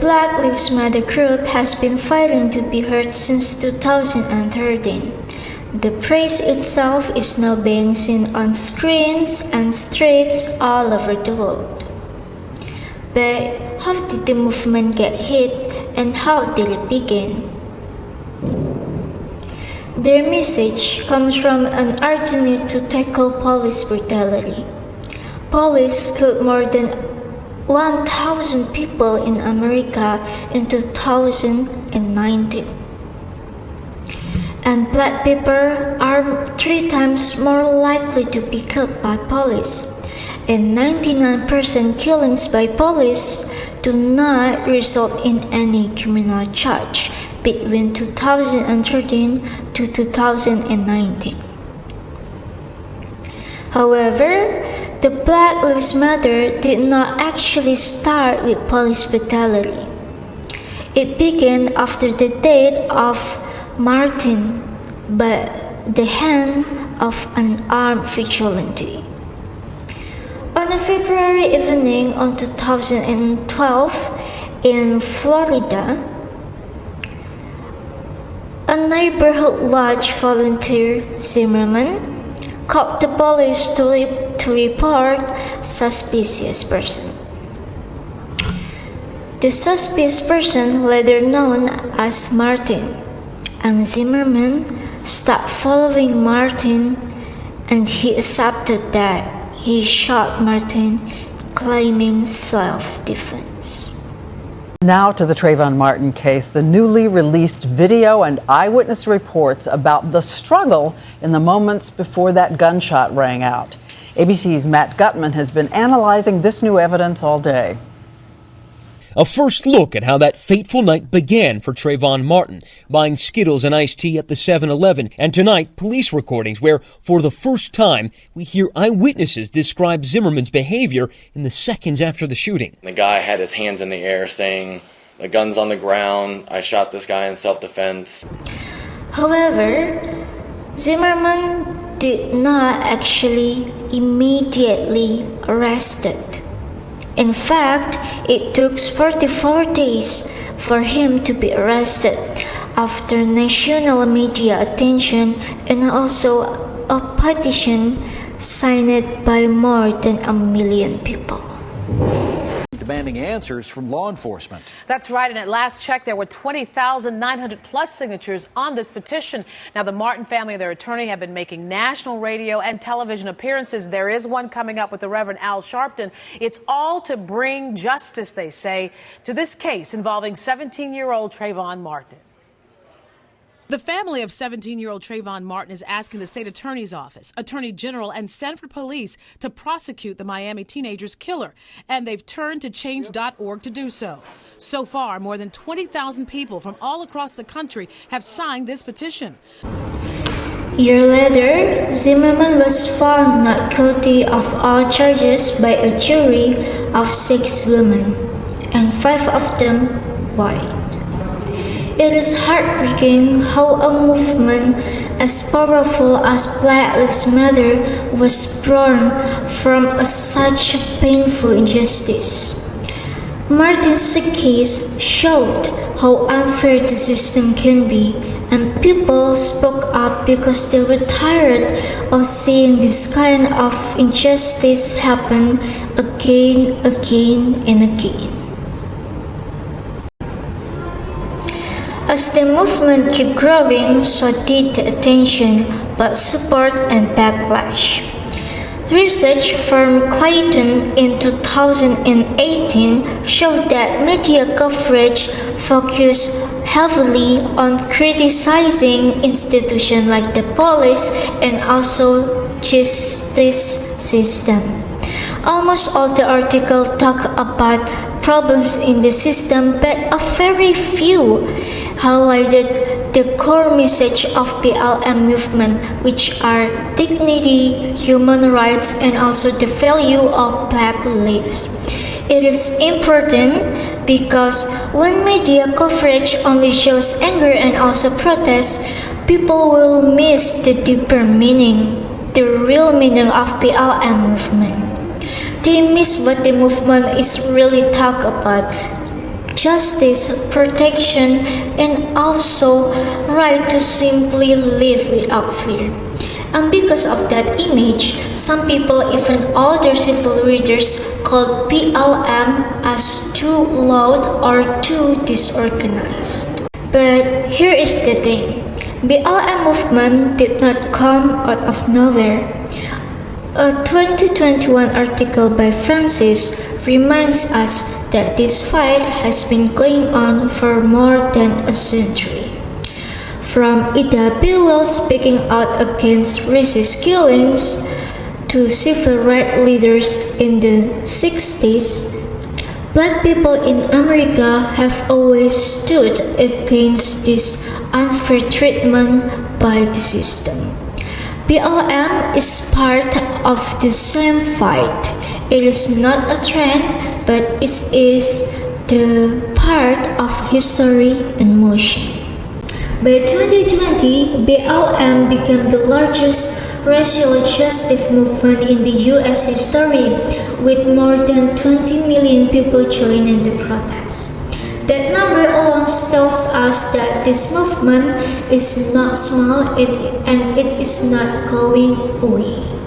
Black Lives Matter group has been fighting to be heard since 2013. The praise itself is now being seen on screens and streets all over the world. But how did the movement get hit and how did it begin? Their message comes from an urgent need to tackle police brutality. Police killed more than 1,000 people in America in 2019. And black people are 3 times more likely to be killed by police. And 99% killings by police do not result in any criminal charge between 2013 to 2019. However, the Black Lives Matter did not actually start with police brutality. It began after the death of Martin by the hand of an armed vigilante. On a February evening in 2012 in Florida, a neighborhood watch volunteer, Zimmerman, called the police to report suspicious person. The suspicious person, later known as Martin, and Zimmerman stopped following Martin, and he accepted that he shot Martin, claiming self-defense. Now to the Trayvon Martin case, the newly released video and eyewitness reports about the struggle in the moments before that gunshot rang out. ABC's Matt Gutman has been analyzing this new evidence all day. A first look at how that fateful night began for Trayvon Martin, buying Skittles and iced tea at the 7-Eleven, and tonight, police recordings where, for the first time, we hear eyewitnesses describe Zimmerman's behavior in the seconds after the shooting. The guy had his hands in the air saying, "The gun's on the ground, I shot this guy in self-defense." However, Zimmerman did not actually immediately arrested. In fact, it took 44 days for him to be arrested after national media attention and also a petition signed by more than 1 million people. Demanding answers from law enforcement. That's right, and at last check, there were 20,900 plus signatures on this petition. Now, the Martin family and their attorney have been making national radio and television appearances. There is one coming up with the Reverend Al Sharpton. It's all to bring justice, they say, to this case involving 17-year-old Trayvon Martin. The family of 17-year-old Trayvon Martin is asking the state attorney's office, attorney general, and Sanford police to prosecute the Miami teenager's killer, and they've turned to change.org to do so. So far, more than 20,000 people from all across the country have signed this petition. A year later, Zimmerman was found not guilty of all charges by a jury of 6 women, and 5 of them white. It is heartbreaking how a movement as powerful as Black Lives Matter was born from such a painful injustice. Martin's case showed how unfair the system can be, and people spoke up because they were tired of seeing this kind of injustice happen again and again. As the movement kept growing, so did the attention, but support and backlash. Research from Clayton in 2018 showed that media coverage focused heavily on criticizing institutions like the police and also justice system. Almost all the articles talk about problems in the system, but a very few highlighted the core message of BLM movement, which are dignity, human rights, and also the value of Black lives. It is important because when media coverage only shows anger and also protest, people will miss the deeper meaning, the real meaning of BLM movement. They miss what the movement is really talk about: justice, protection, and also right to simply live without fear. And because of that image, some people, even older civil leaders, called BLM as too loud or too disorganized. But here is the thing. BLM movement did not come out of nowhere. A 2021 article by Francis reminds us that this fight has been going on for more than a century. From Ida B. Wells speaking out against racist killings to civil rights leaders in the 60s, Black people in America have always stood against this unfair treatment by the system. BLM is part of the same fight. It is not a trend, but it is the part of history in motion. By 2020, BLM became the largest racial justice movement in the U.S. history, with more than 20 million people joining the protest. That number alone tells us that this movement is not small and it is not going away.